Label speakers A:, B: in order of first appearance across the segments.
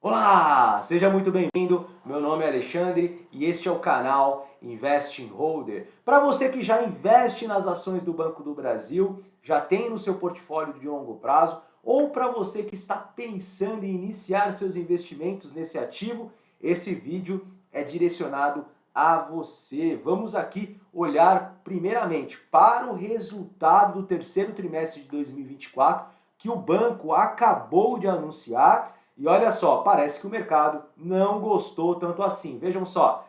A: Olá, seja muito bem-vindo. Meu nome é Alexandre e este é o canal Investing Holder. Para você que já investe nas ações do Banco do Brasil, já tem no seu portfólio de longo prazo, ou para você que está pensando em iniciar seus investimentos nesse ativo, esse vídeo é direcionado a você. Vamos aqui olhar primeiramente para o resultado do terceiro trimestre de 2024 que o banco acabou de anunciar. E olha só, parece que o mercado não gostou tanto assim. Vejam só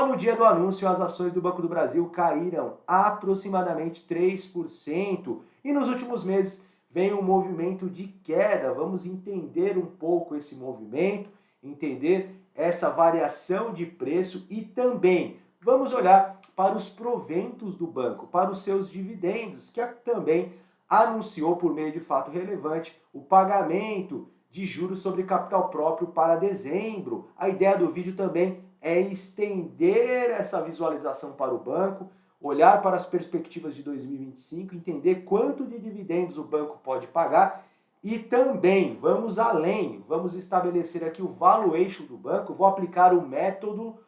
A: no dia do anúncio as ações do Banco do Brasil caíram aproximadamente 3%. E nos últimos meses vem um movimento de queda. Vamos entender um pouco esse movimento, entender essa variação de preço e também vamos olhar para os proventos do banco, para os seus dividendos, que também anunciou por meio de fato relevante o pagamento de juros sobre capital próprio para dezembro. A ideia do vídeo também é estender essa visualização para o banco, olhar para as perspectivas de 2025, entender quanto de dividendos o banco pode pagar e também vamos além, vamos estabelecer aqui o valuation do banco. Vou aplicar um método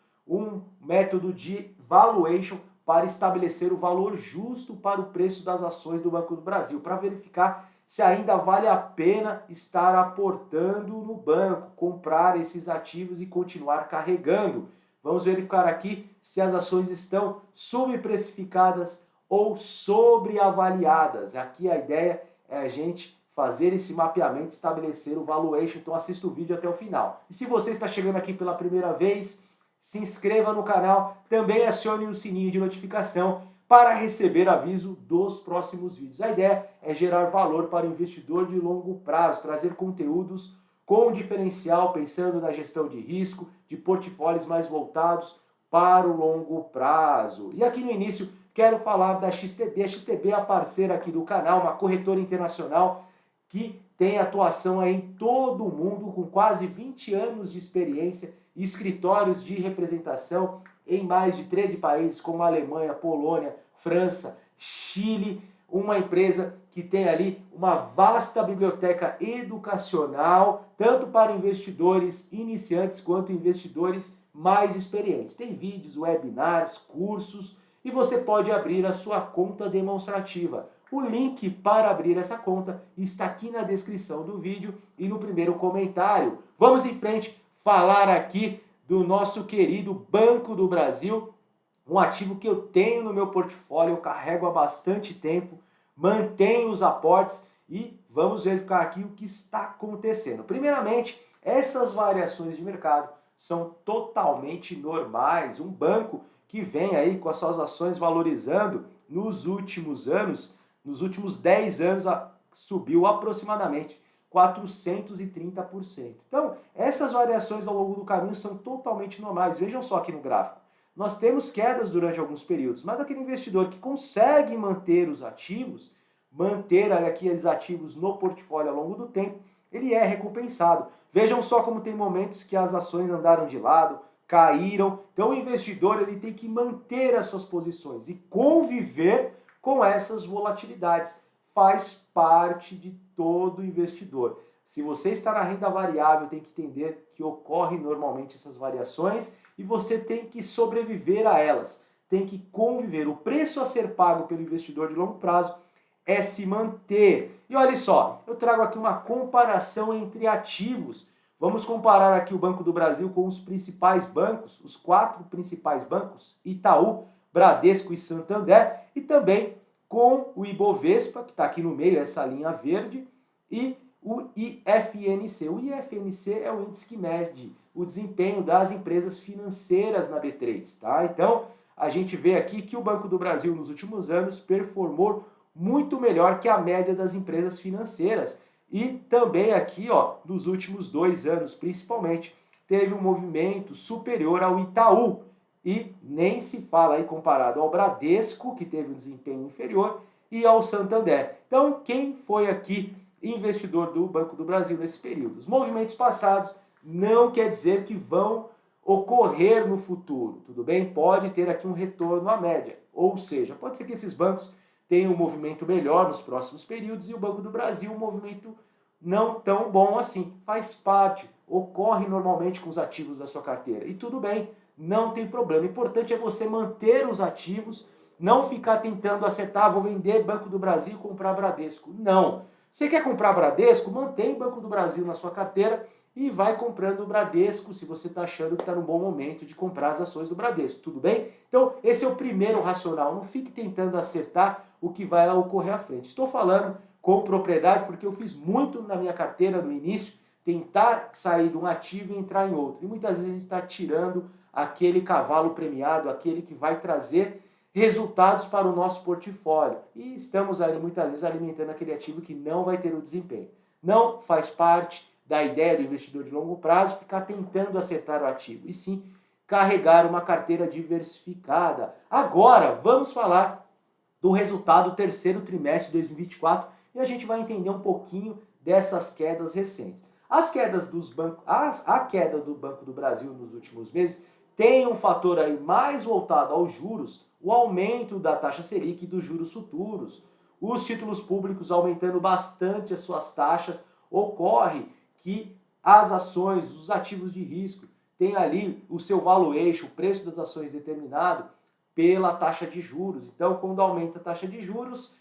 A: de valuation para estabelecer o valor justo para o preço das ações do Banco do Brasil, para verificar se ainda vale a pena estar aportando no banco, comprar esses ativos e continuar carregando. Vamos verificar aqui se as ações estão subprecificadas ou sobreavaliadas. Aqui a ideia é a gente fazer esse mapeamento, estabelecer o valuation, então assista o vídeo até o final. E se você está chegando aqui pela primeira vez, se inscreva no canal, também acione o sininho de notificação para receber aviso dos próximos vídeos. A ideia é gerar valor para o investidor de longo prazo, trazer conteúdos com diferencial, pensando na gestão de risco, de portfólios mais voltados para o longo prazo. E aqui no início quero falar da XTB. A XTB é a parceira aqui do canal, uma corretora internacional que tem atuação aí em todo o mundo, com quase 20 anos de experiência e escritórios de representação em mais de 13 países, como Alemanha, Polônia, França, Chile, uma empresa que tem ali uma vasta biblioteca educacional, tanto para investidores iniciantes quanto investidores mais experientes. Tem vídeos, webinars, cursos e você pode abrir a sua conta demonstrativa. O link para abrir essa conta está aqui na descrição do vídeo e no primeiro comentário. Vamos em frente falar aqui do nosso querido Banco do Brasil, um ativo que eu tenho no meu portfólio, eu carrego há bastante tempo, mantenho os aportes e vamos verificar aqui o que está acontecendo. Primeiramente, essas variações de mercado são totalmente normais. Um banco que vem aí com as suas ações valorizando nos últimos anos, nos últimos 10 anos, subiu aproximadamente 430%. Então, essas variações ao longo do caminho são totalmente normais. Vejam só aqui no gráfico. Nós temos quedas durante alguns períodos, mas aquele investidor que consegue manter os ativos, manter aqueles ativos no portfólio ao longo do tempo, ele é recompensado. Vejam só como tem momentos que as ações andaram de lado, caíram. Então, o investidor ele tem que manter as suas posições e conviver com essas volatilidades. Faz parte de todo investidor. Se você está na renda variável, tem que entender que ocorrem normalmente essas variações e você tem que sobreviver a elas, tem que conviver. O preço a ser pago pelo investidor de longo prazo é se manter. E olha só, eu trago aqui uma comparação entre ativos. Vamos comparar aqui o Banco do Brasil com os principais bancos, os 4 principais bancos, Itaú, Bradesco e Santander, e também com o Ibovespa, que está aqui no meio, essa linha verde, e o IFNC. O IFNC é o índice que mede o desempenho das empresas financeiras na B3, tá? Então, a gente vê aqui que o Banco do Brasil, nos últimos anos, performou muito melhor que a média das empresas financeiras. E também aqui, ó, nos últimos 2 anos, principalmente, teve um movimento superior ao Itaú. E nem se fala aí comparado ao Bradesco, que teve um desempenho inferior, e ao Santander. Então, quem foi aqui investidor do Banco do Brasil nesse período? Os movimentos passados não quer dizer que vão ocorrer no futuro, tudo bem? Pode ter aqui um retorno à média, ou seja, pode ser que esses bancos tenham um movimento melhor nos próximos períodos e o Banco do Brasil um movimento não tão bom assim. Faz parte ocorre normalmente com os ativos da sua carteira. E tudo bem, não tem problema. O importante é você manter os ativos, não ficar tentando acertar, vou vender Banco do Brasil e comprar Bradesco. Não. Você quer comprar Bradesco? Mantém Banco do Brasil na sua carteira e vai comprando o Bradesco se você está achando que está no bom momento de comprar as ações do Bradesco, tudo bem? Então, esse é o primeiro racional. Não fique tentando acertar o que vai ocorrer à frente. Estou falando com propriedade porque eu fiz muito na minha carteira no início, tentar sair de um ativo e entrar em outro. E muitas vezes a gente está tirando aquele cavalo premiado, aquele que vai trazer resultados para o nosso portfólio. E estamos ali muitas vezes alimentando aquele ativo que não vai ter o desempenho. Não faz parte da ideia do investidor de longo prazo ficar tentando acertar o ativo, e sim carregar uma carteira diversificada. Agora, vamos falar do resultado do terceiro trimestre de 2024 e a gente vai entender um pouquinho dessas quedas recentes. As quedas dos bancos, a queda do Banco do Brasil nos últimos meses tem um fator aí mais voltado aos juros, o aumento da taxa Selic e dos juros futuros. Os títulos públicos aumentando bastante as suas taxas, ocorre que as ações, os ativos de risco, têm ali o seu valuation, o preço das ações determinado pela taxa de juros. Então, quando aumenta a taxa de juros,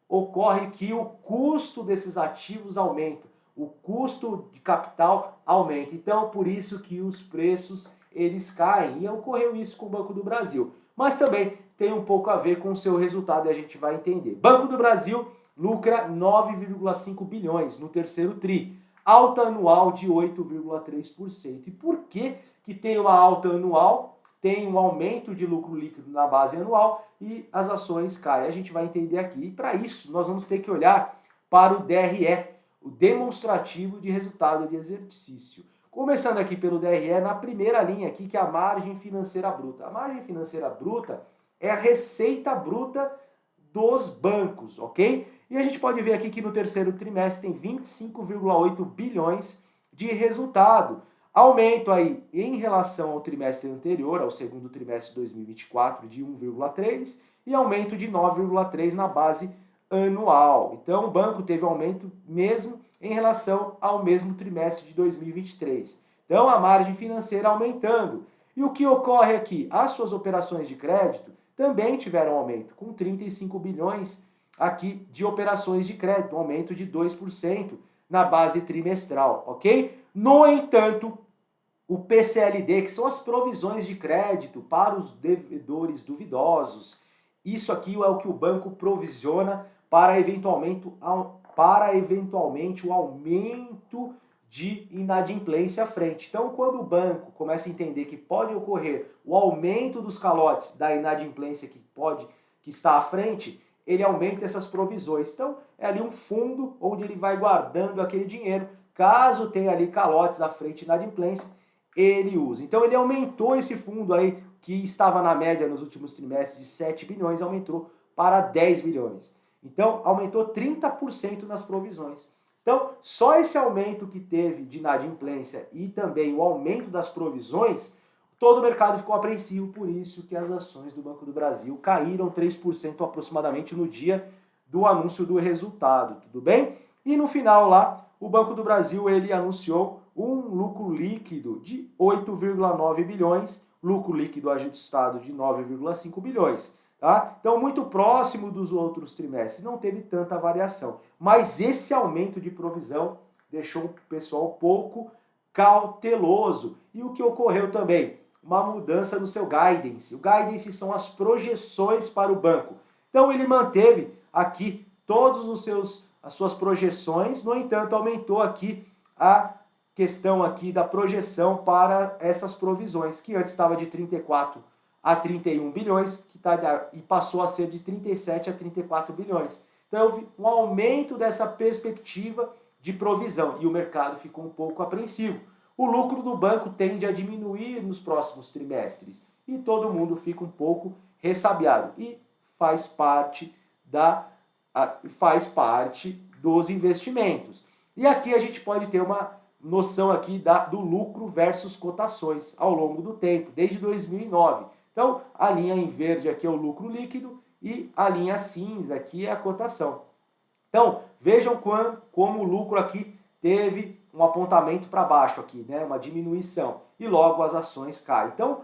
A: ocorre que o custo desses ativos aumenta, o custo de capital aumenta. Então, por isso que os preços eles caem. E ocorreu isso com o Banco do Brasil. Mas também tem um pouco a ver com o seu resultado e a gente vai entender. Banco do Brasil lucra 9,5 bilhões no terceiro tri, alta anual de 8,3%. E por que tem uma alta anual? Tem um aumento de lucro líquido na base anual e as ações caem. A gente vai entender aqui. E para isso, nós vamos ter que olhar para o DRE, o demonstrativo de resultado de exercício. Começando aqui pelo DRE, na primeira linha aqui, que é a margem financeira bruta. A margem financeira bruta é a receita bruta dos bancos, ok? E a gente pode ver aqui que no terceiro trimestre tem 25,8 bilhões de resultado. Aumento aí em relação ao trimestre anterior, ao segundo trimestre de 2024, de 1,3 e aumento de 9,3 na base anual. Então o banco teve aumento mesmo em relação ao mesmo trimestre de 2023. Então a margem financeira aumentando. E o que ocorre aqui? As suas operações de crédito também tiveram aumento, com 35 bilhões aqui de operações de crédito, um aumento de 2% na base trimestral, ok? No entanto, o PCLD, que são as provisões de crédito para os devedores duvidosos, isso aqui é o que o banco provisiona para eventualmente o aumento de inadimplência à frente. Então, quando o banco começa a entender que pode ocorrer o aumento dos calotes da inadimplência que está à frente, ele aumenta essas provisões. Então, é ali um fundo onde ele vai guardando aquele dinheiro. Caso tenha ali calotes à frente de inadimplência, ele usa. Então, ele aumentou esse fundo aí, que estava na média nos últimos trimestres de 7 bilhões, aumentou para 10 bilhões. Então, aumentou 30% nas provisões. Então, só esse aumento que teve de inadimplência e também o aumento das provisões, todo o mercado ficou apreensivo, por isso que as ações do Banco do Brasil caíram 3% aproximadamente no dia do anúncio do resultado, tudo bem? E no final lá, o Banco do Brasil ele anunciou um lucro líquido de 8,9 bilhões, lucro líquido ajustado de 9,5 bilhões. Tá? Então, muito próximo dos outros trimestres, não teve tanta variação. Mas esse aumento de provisão deixou o pessoal um pouco cauteloso. E o que ocorreu também? Uma mudança no seu guidance. O guidance são as projeções para o banco. Então, ele manteve aqui as suas projeções, no entanto, aumentou aqui a questão aqui da projeção para essas provisões, que antes estava de 34 a 31 bilhões, e passou a ser de 37 a 34 bilhões. Então, houve um aumento dessa perspectiva de provisão e o mercado ficou um pouco apreensivo. O lucro do banco tende a diminuir nos próximos trimestres e todo mundo fica um pouco ressabiado e faz parte dos investimentos. E aqui a gente pode ter uma noção aqui do lucro versus cotações ao longo do tempo, desde 2009. Então, a linha em verde aqui é o lucro líquido e a linha cinza aqui é a cotação. Então, vejam como o lucro aqui teve um apontamento para baixo aqui, né? Uma diminuição, e logo as ações caem. Então,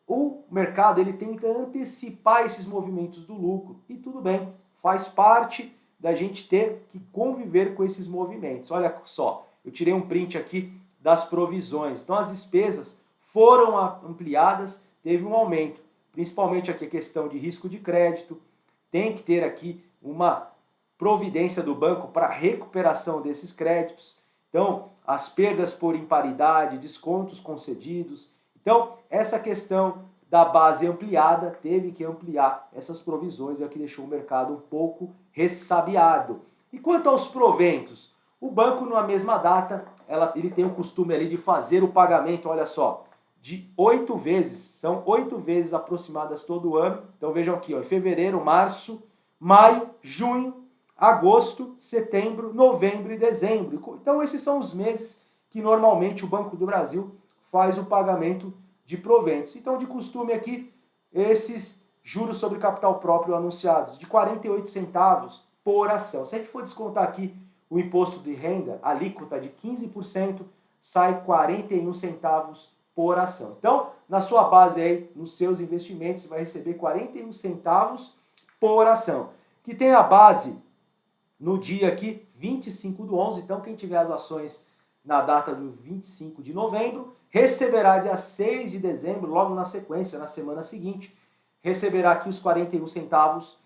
A: o mercado ele tenta antecipar esses movimentos do lucro, e tudo bem, faz parte da gente ter que conviver com esses movimentos. Olha só, eu tirei um print aqui das provisões. Então, as despesas foram ampliadas, teve um aumento, principalmente aqui a questão de risco de crédito, tem que ter aqui uma providência do banco para recuperação desses créditos. Então, as perdas por imparidade, descontos concedidos. Então, essa questão da base ampliada teve que ampliar essas provisões, é o que deixou o mercado um pouco ressabiado. E quanto aos proventos, o banco, na mesma data, ele tem o costume ali de fazer o pagamento, olha só, de 8 vezes, são 8 vezes aproximadas todo ano. Então vejam aqui, ó, em fevereiro, março, maio, junho, agosto, setembro, novembro e dezembro. Então esses são os meses que normalmente o Banco do Brasil faz o pagamento de proventos. Então, de costume aqui, esses juros sobre capital próprio anunciados de 48 centavos por ação. Se a gente for descontar aqui o imposto de renda, a alíquota de 15%, sai 41 centavos por ação. Então, na sua base aí, nos seus investimentos, você vai receber 41 centavos por ação, que tem a base no dia aqui, 25/11. Então, quem tiver as ações na data do 25 de novembro, receberá dia 6 de dezembro, logo na sequência, na semana seguinte, receberá aqui os 41 centavos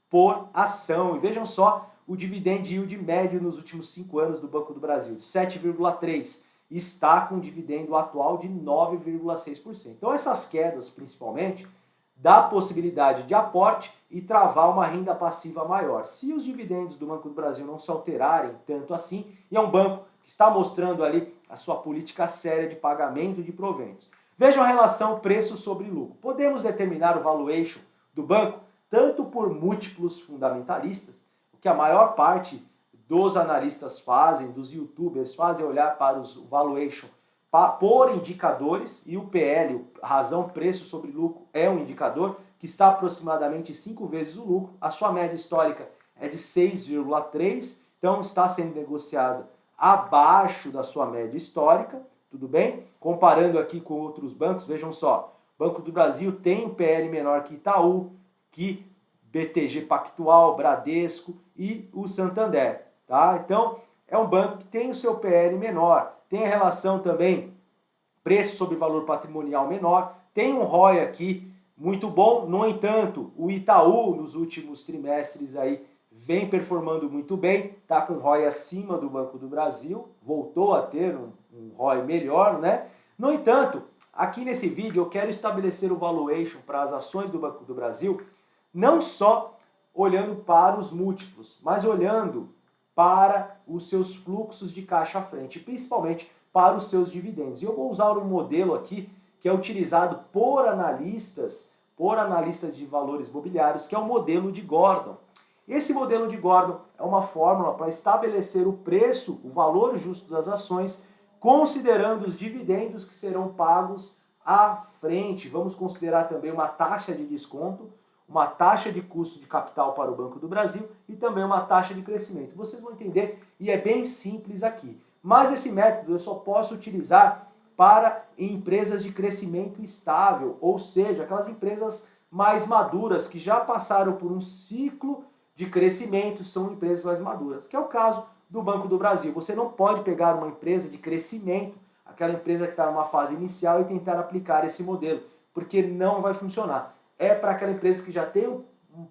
A: por ação. E vejam só o dividend yield médio nos últimos 5 anos do Banco do Brasil, de 7,3%. Está com um dividendo atual de 9,6%. Então essas quedas, principalmente, dá possibilidade de aporte e travar uma renda passiva maior. Se os dividendos do Banco do Brasil não se alterarem tanto assim, e é um banco que está mostrando ali a sua política séria de pagamento de proventos. Vejam a relação preço sobre lucro. Podemos determinar o valuation do banco tanto por múltiplos fundamentalistas, o que a maior parte dos analistas fazem, dos youtubers fazem, olhar para os valuation por indicadores, e o PL, razão preço sobre lucro, é um indicador que está aproximadamente 5 vezes o lucro. A sua média histórica é de 6,3, então está sendo negociado abaixo da sua média histórica, tudo bem? Comparando aqui com outros bancos, vejam só, Banco do Brasil tem um PL menor que Itaú, que BTG Pactual, Bradesco e o Santander, tá? Então, é um banco que tem o seu PL menor, tem a relação também preço sobre valor patrimonial menor, tem um ROI aqui muito bom. No entanto, o Itaú nos últimos trimestres aí vem performando muito bem, está com ROI acima do Banco do Brasil, voltou a ter um ROI melhor, né? No entanto, aqui nesse vídeo eu quero estabelecer o valuation para as ações do Banco do Brasil, não só olhando para os múltiplos, mas olhando para os seus fluxos de caixa à frente, principalmente para os seus dividendos. E eu vou usar um modelo aqui que é utilizado por analistas de valores imobiliários, que é o modelo de Gordon. Esse modelo de Gordon é uma fórmula para estabelecer o preço, o valor justo das ações, considerando os dividendos que serão pagos à frente. Vamos considerar também uma taxa de desconto, uma taxa de custo de capital para o Banco do Brasil e também uma taxa de crescimento. Vocês vão entender, e é bem simples aqui. Mas esse método eu só posso utilizar para empresas de crescimento estável, ou seja, aquelas empresas mais maduras que já passaram por um ciclo de crescimento, são empresas mais maduras, que é o caso do Banco do Brasil. Você não pode pegar uma empresa de crescimento, aquela empresa que está numa fase inicial, e tentar aplicar esse modelo, porque não vai funcionar. É para aquela empresa que já tem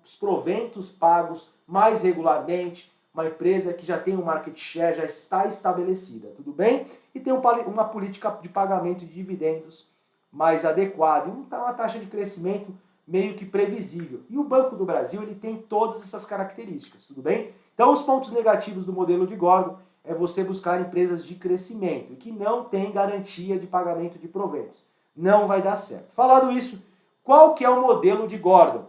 A: os proventos pagos mais regularmente, uma empresa que já tem um market share, já está estabelecida, tudo bem? E tem uma política de pagamento de dividendos mais adequada, e uma taxa de crescimento meio que previsível. E o Banco do Brasil ele tem todas essas características, tudo bem? Então os pontos negativos do modelo de Gordon é você buscar empresas de crescimento e que não tem garantia de pagamento de proventos. Não vai dar certo. Falado isso, qual que é o modelo de Gordon?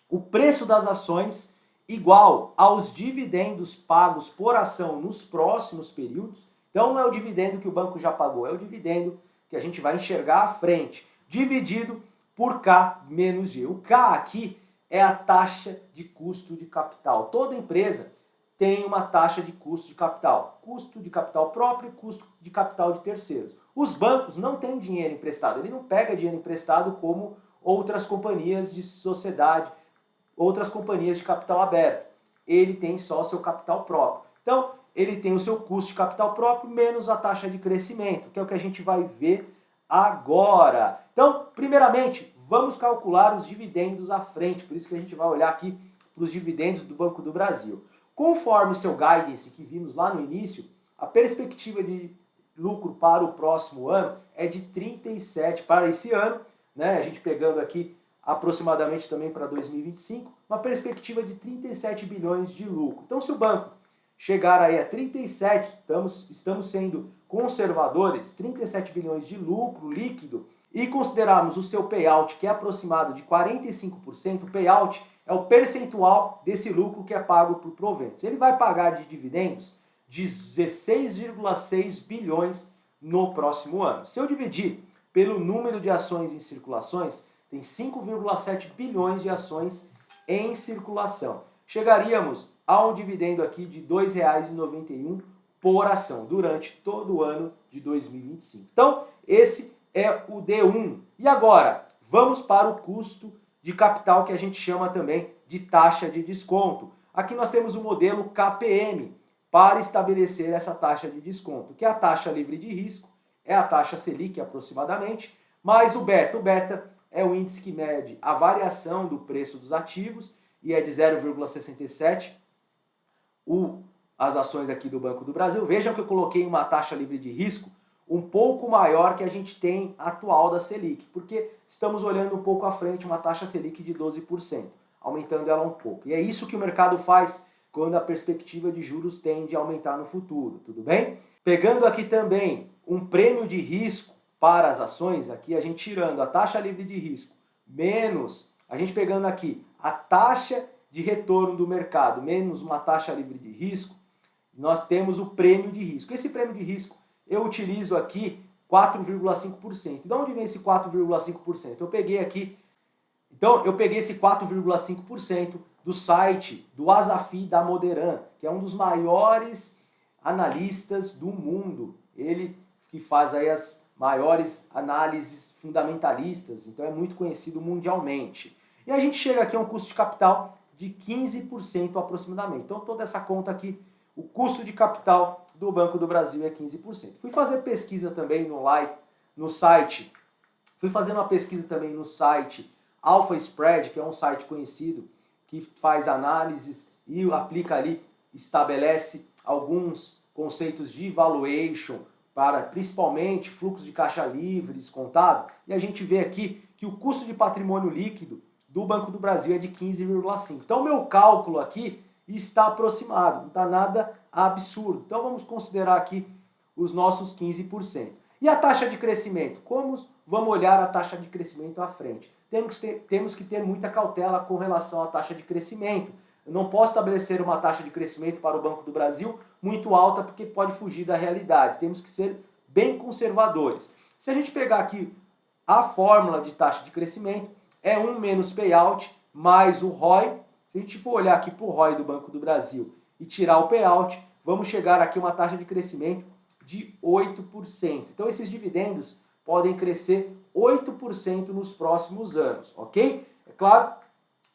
A: O preço das ações igual aos dividendos pagos por ação nos próximos períodos. Então não é o dividendo que o banco já pagou, é o dividendo que a gente vai enxergar à frente, dividido por K menos G. O K aqui é a taxa de custo de capital. Toda empresa tem uma taxa de custo de capital próprio e custo de capital de terceiros. Os bancos não têm dinheiro emprestado, ele não pega dinheiro emprestado como outras companhias de sociedade, outras companhias de capital aberto. Ele tem só seu capital próprio. Então, ele tem o seu custo de capital próprio menos a taxa de crescimento, que é o que a gente vai ver agora. Então, primeiramente, vamos calcular os dividendos à frente, por isso que a gente vai olhar aqui para os dividendos do Banco do Brasil. Conforme seu guidance que vimos lá no início, a perspectiva de lucro para o próximo ano é de 37 para esse ano, né? A gente pegando aqui aproximadamente também para 2025, uma perspectiva de 37 bilhões de lucro. Então, se o banco chegar aí a 37, estamos sendo conservadores, 37 bilhões de lucro líquido, e considerarmos o seu payout, que é aproximado de 45%, o payout é o percentual desse lucro que é pago por proventos. Ele vai pagar de dividendos 16,6 bilhões no próximo ano. Se eu dividir pelo número de ações em circulações, tem 5,7 bilhões de ações em circulação. Chegaríamos a um dividendo aqui de R$ 2,91 por ação durante todo o ano de 2025. Então, esse é o D1. E agora, vamos para o custo de capital, que a gente chama também de taxa de desconto. Aqui nós temos o modelo KPM para estabelecer essa taxa de desconto, que é a taxa livre de risco, é a taxa Selic aproximadamente, mais o beta. O beta é o índice que mede a variação do preço dos ativos e é de 0,67. As ações aqui do Banco do Brasil, vejam que eu coloquei uma taxa livre de risco um pouco maior que a gente tem atual da Selic, porque estamos olhando um pouco à frente uma taxa Selic de 12%, aumentando ela um pouco. E é isso que o mercado faz quando a perspectiva de juros tende a aumentar no futuro, tudo bem? Pegando aqui também um prêmio de risco para as ações, aqui a gente tirando a taxa livre de risco, menos, a gente pegando aqui a taxa de retorno do mercado, menos uma taxa livre de risco, nós temos o prêmio de risco. Esse prêmio de risco eu utilizo aqui 4,5%. De onde vem esse 4,5%? Eu peguei aqui, então eu peguei esse 4,5% do site do Asafi da Moderan, que é um dos maiores analistas do mundo. Ele que faz aí as maiores análises fundamentalistas, então é muito conhecido mundialmente. E a gente chega aqui a um custo de capital de 15% aproximadamente. Então toda essa conta aqui, o custo de capital do Banco do Brasil é 15%. Fui fazer pesquisa também no site, fui fazer uma pesquisa também no site Alpha Spread, que é um site conhecido, que faz análises e aplica ali, estabelece alguns conceitos de valuation para principalmente fluxo de caixa livre, descontado, e a gente vê aqui que o custo de patrimônio líquido do Banco do Brasil é de 15,5%. Então, meu cálculo aqui está aproximado, não está nada absurdo. Então, vamos considerar aqui os nossos 15%. E a taxa de crescimento? Como vamos olhar a taxa de crescimento à frente? Temos que ter muita cautela com relação à taxa de crescimento. Eu não posso estabelecer uma taxa de crescimento para o Banco do Brasil muito alta, porque pode fugir da realidade. Temos que ser bem conservadores. Se a gente pegar aqui a fórmula de taxa de crescimento, é 1 menos payout mais o ROI. Se a gente for olhar aqui para o ROI do Banco do Brasil e tirar o payout, vamos chegar aqui a uma taxa de crescimento de 8%. Então esses dividendos podem crescer 8% nos próximos anos, ok? É claro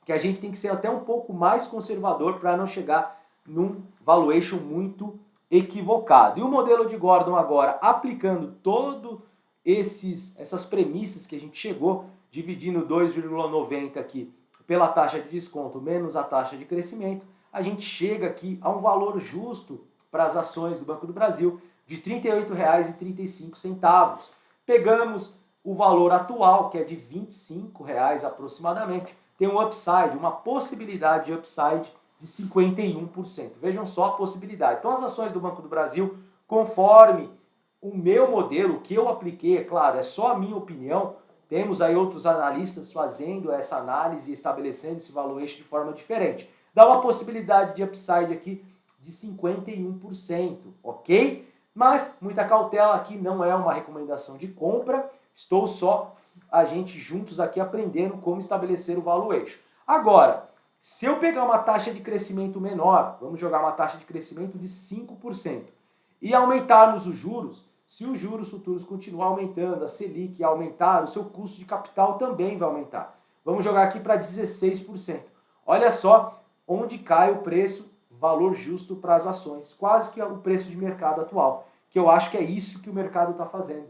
A: que a gente tem que ser até um pouco mais conservador para não chegar num valuation muito equivocado. E o modelo de Gordon agora, aplicando todo essas premissas que a gente chegou, dividindo 2,90 aqui pela taxa de desconto menos a taxa de crescimento, a gente chega aqui a um valor justo para as ações do Banco do Brasil de R$ 38,35. Pegamos o valor atual, que é de R$ 25 aproximadamente, tem um upside, uma possibilidade de upside de 51%. Vejam só a possibilidade. Então as ações do Banco do Brasil, conforme o meu modelo que eu apliquei, é claro, é só a minha opinião, temos aí outros analistas fazendo essa análise e estabelecendo esse valuation de forma diferente. Dá uma possibilidade de upside aqui de 51%, ok? Mas muita cautela aqui, não é uma recomendação de compra, estou só a gente juntos aqui aprendendo como estabelecer o valuation. Agora, Se eu pegar uma taxa de crescimento menor, vamos jogar uma taxa de crescimento de 5%, e aumentarmos os juros, se os juros futuros continuar aumentando, a Selic aumentar, o seu custo de capital também vai aumentar. Vamos jogar aqui para 16%. Olha só onde cai o preço, valor justo para as ações, quase que o preço de mercado atual, que eu acho que é isso que o mercado está fazendo,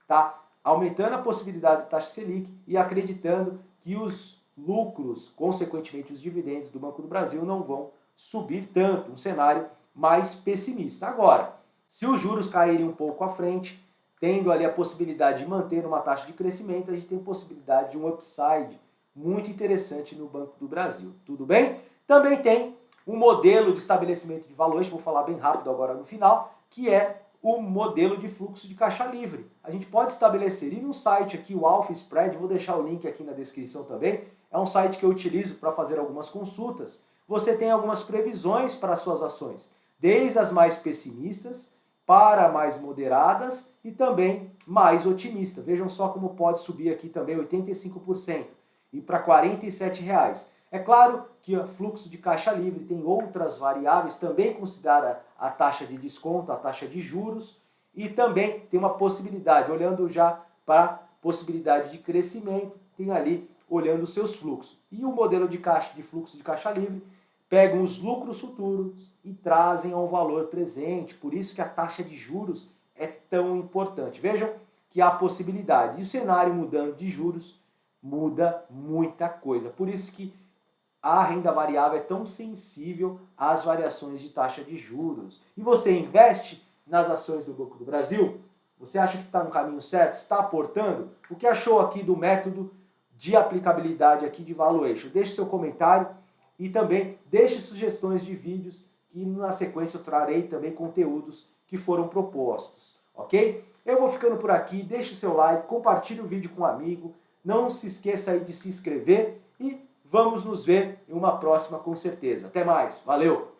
A: tá? Aumentando a possibilidade de taxa Selic e acreditando que os lucros, consequentemente os dividendos do Banco do Brasil, não vão subir tanto, um cenário mais pessimista. Agora, se os juros caírem um pouco à frente, tendo ali a possibilidade de manter uma taxa de crescimento, a gente tem possibilidade de um upside muito interessante no Banco do Brasil. Tudo bem? Também tem um modelo de estabelecimento de valores, vou falar bem rápido agora no final, que é o modelo de fluxo de caixa livre. A gente pode estabelecer, e no site aqui, o Alpha Spread, vou deixar o link aqui na descrição também, é um site que eu utilizo para fazer algumas consultas. Você tem algumas previsões para as suas ações, desde as mais pessimistas para mais moderadas e também mais otimistas. Vejam só como pode subir aqui também 85% e para R$ 47. É claro que o fluxo de caixa livre tem outras variáveis, também considera a taxa de desconto, a taxa de juros e também tem uma possibilidade, olhando já para a possibilidade de crescimento, tem ali olhando os seus fluxos. E o modelo de fluxo de caixa livre pegam os lucros futuros e trazem ao valor presente. Por isso que a taxa de juros é tão importante. Vejam que há possibilidade. E o cenário mudando de juros muda muita coisa. Por isso que a renda variável é tão sensível às variações de taxa de juros. E você investe nas ações do Banco do Brasil? Você acha que está no caminho certo? Está aportando? O que achou aqui do método de aplicabilidade aqui de valuation? Deixe seu comentário e também deixe sugestões de vídeos que na sequência eu trarei também conteúdos que foram propostos, ok? Eu vou ficando por aqui, deixe o seu like, compartilhe o vídeo com um amigo, não se esqueça aí de se inscrever e vamos nos ver em uma próxima com certeza. Até mais, valeu!